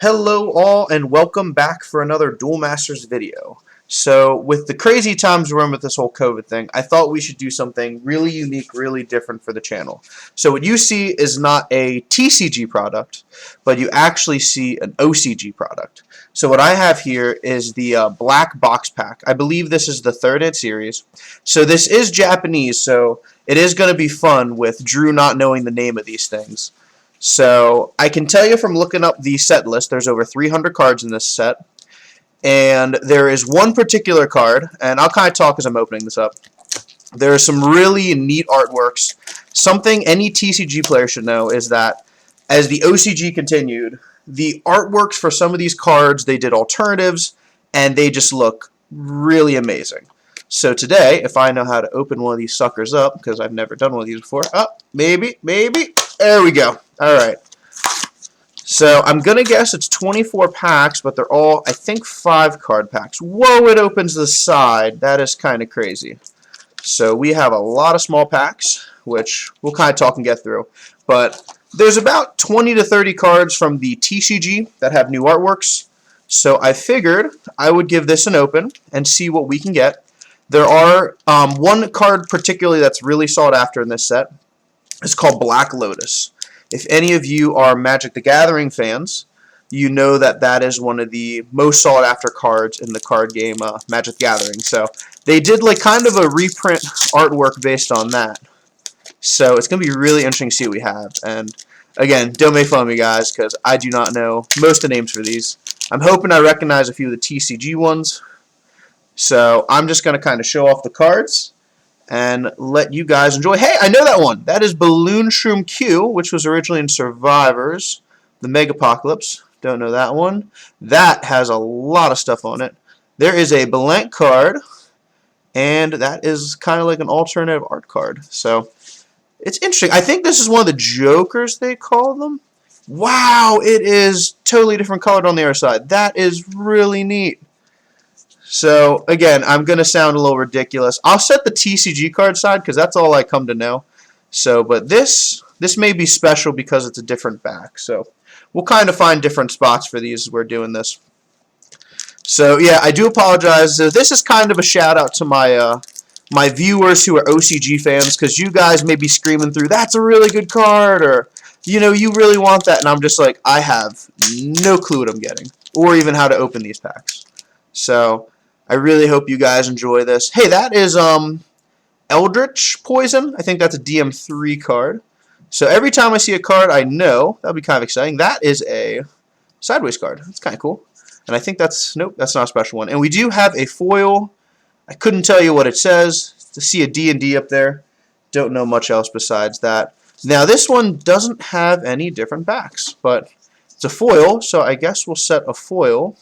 Hello all and welcome back for another Duel Masters video. So with the crazy times we're in with this whole COVID thing, I thought we should do something really unique, really different for the channel. So what you see is not a TCG product, but you actually see an OCG product. So what I have here is the black box pack. I believe this is the third in series. So this is Japanese, so it is going to be fun with Drew not knowing the name of these things. So I can tell you from looking up the set list, there's over 300 cards in this set. And there is one particular card, and I'll kind of talk as I'm opening this up. There are some really neat artworks. Something any TCG player should know is that as the OCG continued, the artworks for some of these cards, they did alternatives, and they just look really amazing. So today, if I know how to open one of these suckers up, because I've never done one of these before, maybe, there we go. Alright, so I'm going to guess it's 24 packs, but they're all, I think, 5 card packs. Whoa, it opens the side. That is kind of crazy. So we have a lot of small packs, which we'll kind of talk and get through. But there's about 20 to 30 cards from the TCG that have new artworks. So I figured I would give this an open and see what we can get. There are one card particularly that's really sought after in this set. It's called Black Lotus. If any of you are Magic the Gathering fans, you know that that is one of the most sought after cards in the card game Magic the Gathering. So they did like kind of a reprint artwork based on that. So it's going to be really interesting to see what we have. And again, don't make fun of me, guys, because I do not know most of the names for these. I'm hoping I recognize a few of the TCG ones. So I'm just going to kind of show off the cards and let you guys enjoy. Hey, I know that one. That is Balloon Shroom Q, which was originally in Survivors, the Megapocalypse. Don't know that one. That has a lot of stuff on it. There is a blank card, and that is kind of like an alternative art card. So it's interesting. I think this is one of the Jokers, they call them. Wow, it is totally different colored on the other side. That is really neat. So, again, I'm going to sound a little ridiculous. I'll set the TCG card side because that's all I come to know. So, but this may be special because it's a different back. So, we'll kind of find different spots for these as we're doing this. So, yeah, I do apologize. This is kind of a shout out to my my viewers who are OCG fans because you guys may be screaming through, that's a really good card, or, you know, you really want that. And I'm just like, I have no clue what I'm getting or even how to open these packs. So, I really hope you guys enjoy this. Hey, that is Eldritch Poison. I think that's a DM3 card. So every time I see a card I know, that'll be kind of exciting. That is a Sideways card. That's kind of cool. And I think that's, nope, that's not a special one. And we do have a foil. I couldn't tell you what it says. To see a D&D up there. Don't know much else besides that. Now this one doesn't have any different backs, but it's a foil, so I guess we'll set a foil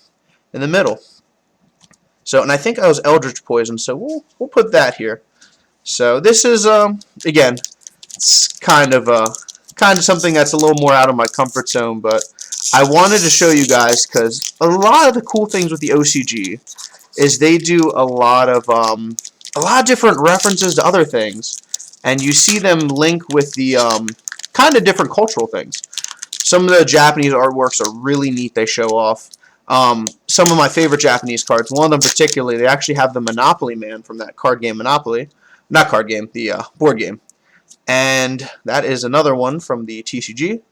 in the middle. So, and I think I was Eldritch Poison, so we'll put that here. So this is again, it's kind of something that's a little more out of my comfort zone, but I wanted to show you guys because a lot of the cool things with the OCG is they do a lot of different references to other things, and you see them link with the kind of different cultural things. Some of the Japanese artworks are really neat. They show off. Some of my favorite Japanese cards, one of them particularly, they actually have the Monopoly Man from that card game Monopoly. Not card game, the board game. And that is another one from the TCG.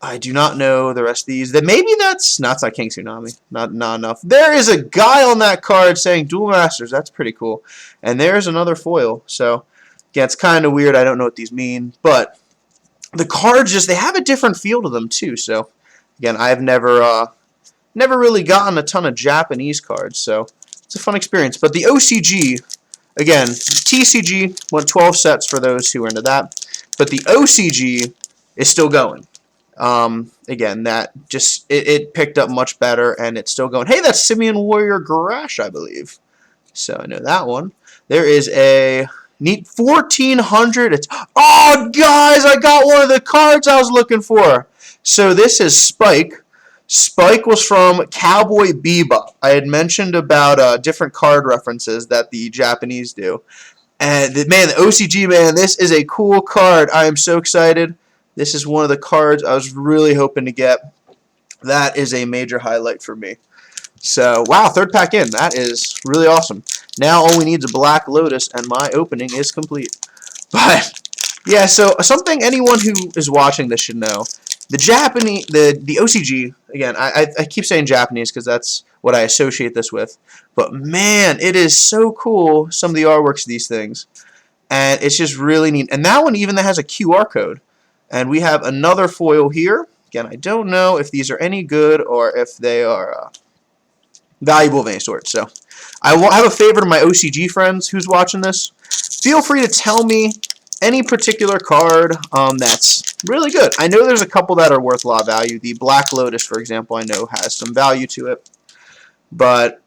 I do not know the rest of these. Maybe that's not King Tsunami. Not enough. There is a guy on that card saying Duel Masters. That's pretty cool. And there's another foil. So, again, it's kind of weird. I don't know what these mean. But the cards just, they have a different feel to them, too. So, again, I've never really gotten a ton of Japanese cards, so it's a fun experience. But the OCG, again, TCG went 12 sets for those who are into that, but the OCG is still going. Again, that just, it picked up much better, and it's still going. Hey, that's Simian Warrior Garash, I believe. So I know that one. There is a neat 1400. It's, oh, guys, I got one of the cards I was looking for. So this is Spike. Spike was from Cowboy Bebop. I had mentioned about different card references that the Japanese do. And, man, the OCG, man, this is a cool card. I am so excited. This is one of the cards I was really hoping to get. That is a major highlight for me. So, wow, third pack in. That is really awesome. Now all we need is a Black Lotus, and my opening is complete. But, yeah, so something anyone who is watching this should know. The Japanese, the OCG, again, I keep saying Japanese because that's what I associate this with. But, man, it is so cool, some of the artworks of these things. And it's just really neat. And that one even has a QR code. And we have another foil here. Again, I don't know if these are any good or if they are valuable of any sort. So I have a favor to my OCG friends who's watching this. Feel free to tell me any particular card that's really good. I know there's a couple that are worth a lot of value. The Black Lotus, for example, I know has some value to it. But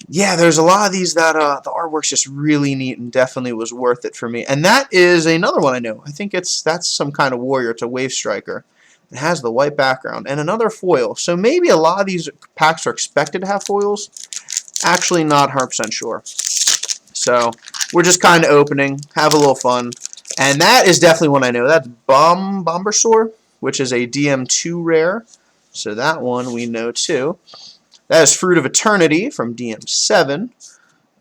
yeah, there's a lot of these that the artwork's just really neat and definitely was worth it for me. And that is another one I know. I think that's some kind of warrior. It's a Wave Striker. It has the white background and another foil. So maybe a lot of these packs are expected to have foils. Actually not 100% sure. So we're just kind of opening, have a little fun. And that is definitely one I know. That's Bombersaur, which is a DM2 rare. So that one we know too. That is Fruit of Eternity from DM7.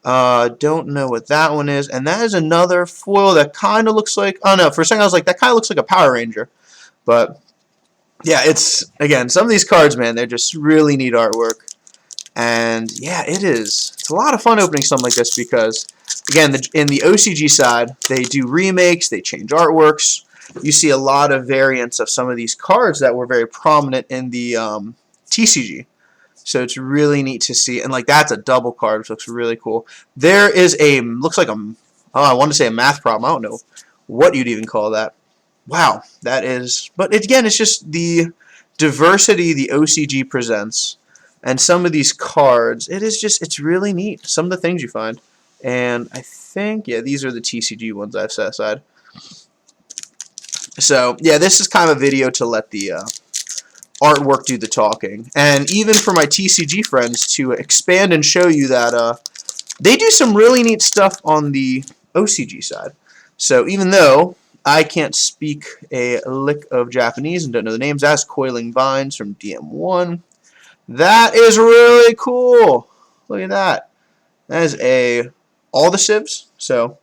Don't know what that one is. And that is another foil that kind of looks like... Oh, no. For a second, I was like, that kind of looks like a Power Ranger. But, yeah, it's... Again, some of these cards, man, they're just really neat artwork. And, yeah, it is. It's a lot of fun opening something like this because, again, in the OCG side, they do remakes, they change artworks. You see a lot of variants of some of these cards that were very prominent in the TCG. So it's really neat to see. And, like, that's a double card, which looks really cool. There is a, looks like a, oh, I wanted to say a math problem. I don't know what you'd even call that. Wow, that is, but again, it's just the diversity the OCG presents. And some of these cards, it is just, it's really neat. Some of the things you find. And I think, yeah, these are the TCG ones I've set aside. So, yeah, this is kind of a video to let the artwork do the talking. And even for my TCG friends to expand and show you that they do some really neat stuff on the OCG side. So even though I can't speak a lick of Japanese and don't know the names, that's Coiling Vines from DM1. That is really cool. Look at that. That is all the civs. So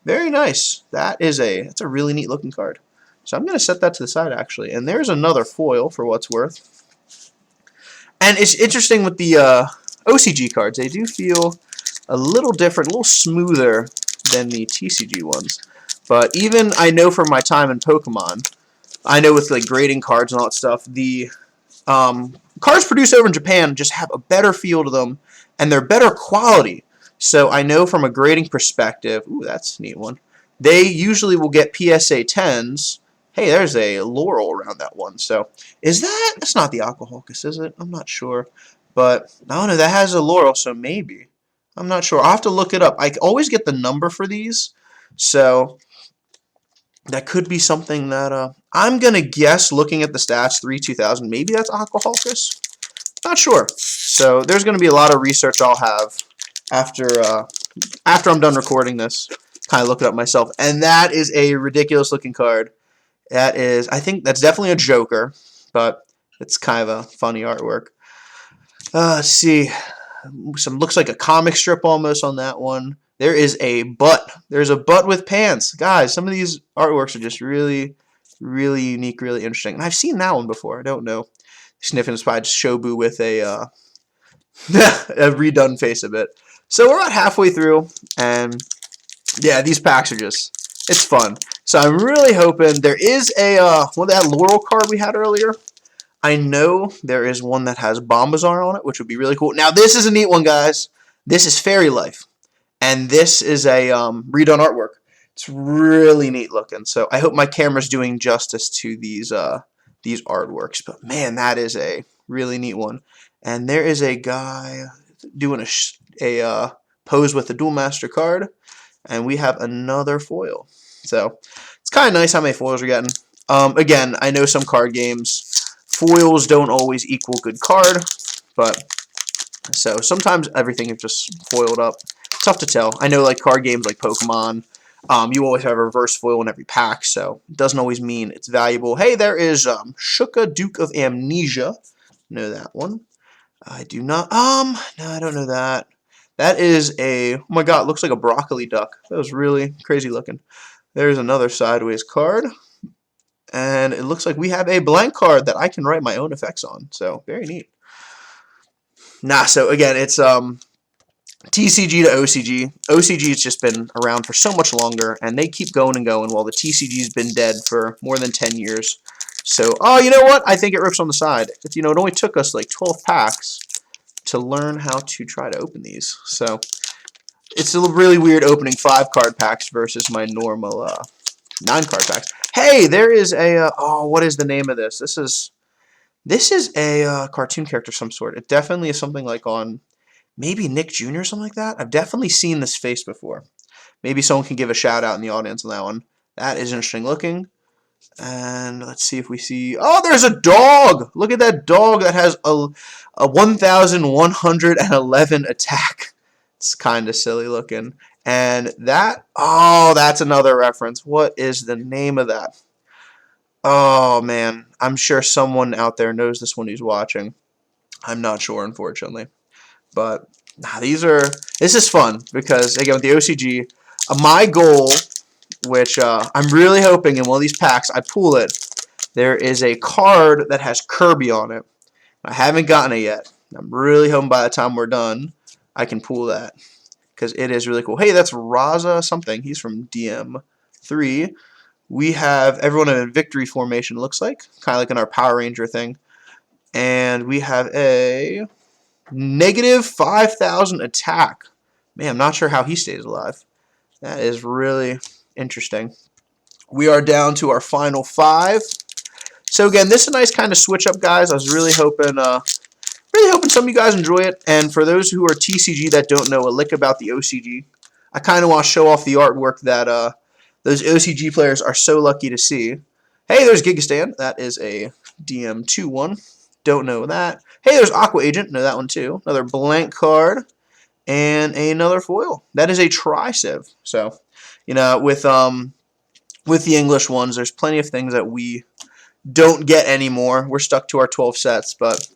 very nice. That's a really neat looking card. So I'm going to set that to the side, actually. And there's another foil for what's worth. And it's interesting with the OCG cards. They do feel a little different, a little smoother than the TCG ones. But even I know from my time in Pokemon, I know with like grading cards and all that stuff, the cards produced over in Japan just have a better feel to them, and they're better quality. So I know from a grading perspective, ooh, that's a neat one, they usually will get PSA 10s. Hey, there's a Laurel around that one. So, that's not the Aquahawkus, is it? I'm not sure. But, I don't know, that has a Laurel, so maybe. I'm not sure. I'll have to look it up. I always get the number for these. So, that could be something that, I'm going to guess, looking at the stats, 3-2000, maybe that's Aquahawkus? Not sure. So, there's going to be a lot of research I'll have after I'm done recording this. Kind of look it up myself. And that is a ridiculous looking card. That is, I think that's definitely a Joker, but it's kind of a funny artwork. Let's see. Looks like a comic strip almost on that one. There is a butt. There's a butt with pants. Guys, some of these artworks are just really, really unique, really interesting. And I've seen that one before. I don't know. Sniffing Spy Shobu with a, a redone face a bit. So we're about halfway through, and yeah, these packs are just, it's fun. So I'm really hoping there is a, that Laurel card we had earlier. I know there is one that has Bombazar on it, which would be really cool. Now, this is a neat one, guys. This is Fairy Life, and this is a redone artwork. It's really neat looking. So I hope my camera's doing justice to these artworks. But man, that is a really neat one. And there is a guy doing a pose with the Duel Master card, and we have another foil. So it's kind of nice how many foils we're getting. Again, I know some card games, foils don't always equal good card, but so sometimes everything is just foiled up. It's tough to tell. I know like card games like Pokemon, you always have a reverse foil in every pack, so it doesn't always mean it's valuable. Hey, there is Shuka, Duke of Amnesia. know that one. I do not, no, I don't know that. That is a, oh my god, looks like a broccoli duck. That was really crazy looking. There's another sideways card. And it looks like we have a blank card that I can write my own effects on. So, very neat. Nah, so again, it's TCG to OCG. OCG has just been around for so much longer, and they keep going and going, while the TCG's been dead for more than 10 years. So, oh, you know what? I think it rips on the side. It's, you know, it only took us like 12 packs to learn how to try to open these. So, it's a really weird opening 5-card packs versus my normal 9-card packs. Hey, there is a, oh, what is the name of this? This is a cartoon character of some sort. It definitely is something like on maybe Nick Jr. or something like that. I've definitely seen this face before. Maybe someone can give a shout out in the audience on that one. That is interesting looking. And let's see if we see... Oh, there's a dog! Look at that dog that has a 1,111 attack. It's kind of silly looking. And that... Oh, that's another reference. What is the name of that? Oh, man. I'm sure someone out there knows this one who's watching. I'm not sure, unfortunately. But this is fun because, again, with the OCG, my goal, which I'm really hoping in one of these packs, I pull it, there is a card that has Kirby on it. I haven't gotten it yet. I'm really hoping by the time we're done, I can pull that because it is really cool. Hey, that's Raza something. He's from DM3. We have everyone in victory formation, looks like, kind of like in our Power Ranger thing. And we have a negative 5,000 attack. Man, I'm not sure how he stays alive. That is really interesting. We are down to our final 5. So again, this is a nice kind of switch up, guys. I was really hoping some of you guys enjoy it. And for those who are TCG that don't know a lick about the OCG, I kind of want to show off the artwork that those OCG players are so lucky to see. Hey, there's Gigastan. That is a DM2 one. Don't know that. Hey, there's Aqua Agent. Know that one too. Another blank card. And another foil. That is a Tri-Civ. So, you know, with the English ones, there's plenty of things that we don't get anymore. We're stuck to our 12 sets. But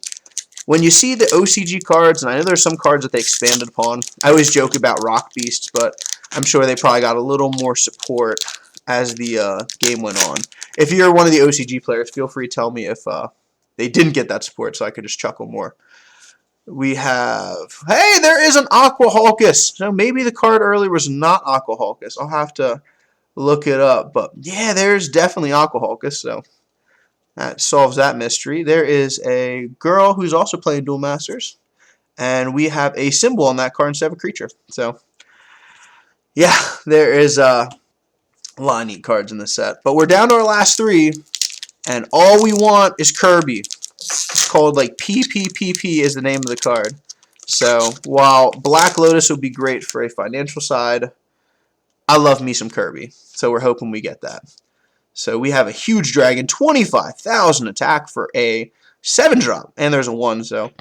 when you see the OCG cards, and I know there's some cards that they expanded upon. I always joke about Rock Beasts, but I'm sure they probably got a little more support as the game went on. If you're one of the OCG players, feel free to tell me if they didn't get that support so I could just chuckle more. We have... Hey, there is an Aqua Hulkus. So maybe the card earlier was not Aqua Hulkus. I'll have to look it up. But yeah, there's definitely Aqua Hulkus. So that solves that mystery. There is a girl who's also playing Duel Masters. And we have a symbol on that card instead of a creature. So yeah, there is a lot of neat cards in this set. But we're down to our last 3. And all we want is Kirby. It's called like PPPP is the name of the card. So while Black Lotus would be great for a financial side, I love me some Kirby. So we're hoping we get that. So we have a huge dragon, 25,000 attack for a 7-drop. And there's a 1, so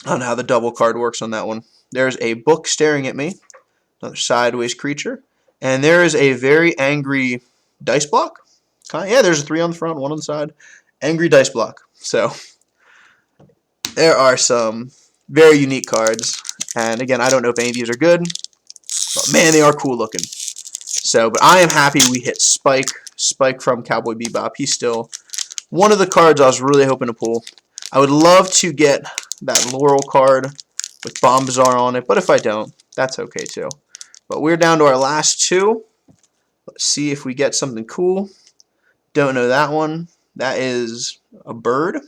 I don't know how the double card works on that one. There's a book staring at me. Another sideways creature. And there is a very angry dice block. Yeah, there's a 3 on the front, 1 on the side. Angry dice block. So there are some very unique cards. And again, I don't know if any of these are good. But man, they are cool looking. So, but I am happy we hit Spike. Spike from Cowboy Bebop. He's still one of the cards I was really hoping to pull. I would love to get that Laurel card with Bomb Bazaar on it. But if I don't, that's okay too. But we're down to our last 2. Let's see if we get something cool. Don't know that one. That is a bird.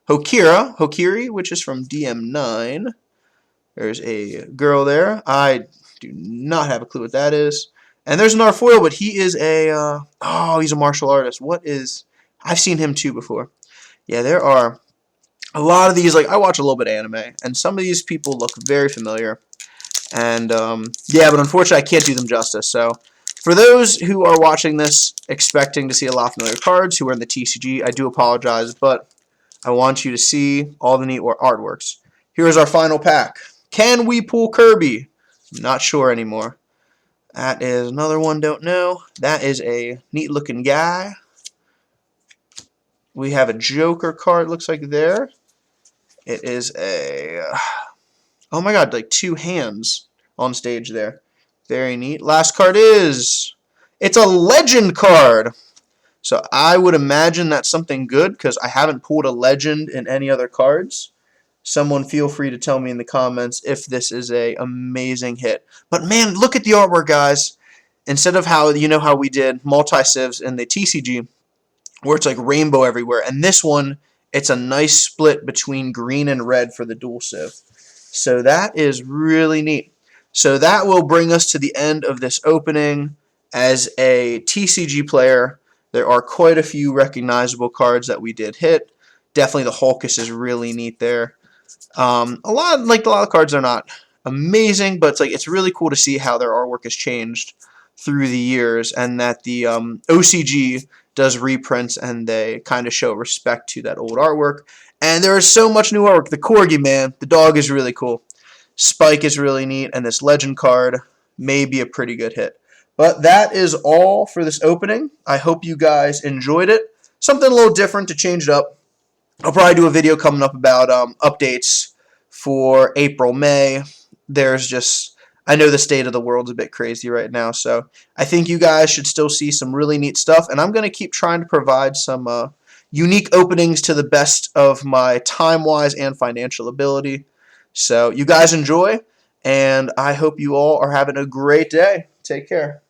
Hokiri, which is from DM9. There's a girl there. I do not have a clue what that is. And there's another foil, but he is a, he's a martial artist. What is, I've seen him too before. Yeah, there are a lot of these, like, I watch a little bit of anime, and some of these people look very familiar. And, yeah, but unfortunately I can't do them justice, so... For those who are watching this expecting to see a lot of familiar cards who are in the TCG, I do apologize, but I want you to see all the neat artworks. Here is our final pack. Can we pull Kirby? I'm not sure anymore. That is another one, don't know. That is a neat looking guy. We have a Joker card, looks like there. It is a, oh my god, like 2 hands on stage there. Very neat. Last card is, it's a Legend card. So I would imagine that's something good because I haven't pulled a Legend in any other cards. Someone feel free to tell me in the comments if this is a amazing hit. But man, look at the artwork, guys. Instead of how, you know how we did multi-civs in the TCG, where it's like rainbow everywhere, and this one, it's a nice split between green and red for the dual civ. So that is really neat. So that will bring us to the end of this opening. As a TCG player, there are quite a few recognizable cards that we did hit. Definitely the Hulkus is really neat there. A lot of cards are not amazing, but it's really cool to see how their artwork has changed through the years, and that the OCG does reprints and they kind of show respect to that old artwork. And there is so much new artwork. The Corgi, man, the dog is really cool. Spike is really neat, and this Legend card may be a pretty good hit. But that is all for this opening. I hope you guys enjoyed it. Something a little different to change it up. I'll probably do a video coming up about updates for April, May. There's just, I know the state of the world's a bit crazy right now, so I think you guys should still see some really neat stuff, and I'm going to keep trying to provide some unique openings to the best of my time-wise and financial ability. So you guys enjoy, and I hope you all are having a great day. Take care.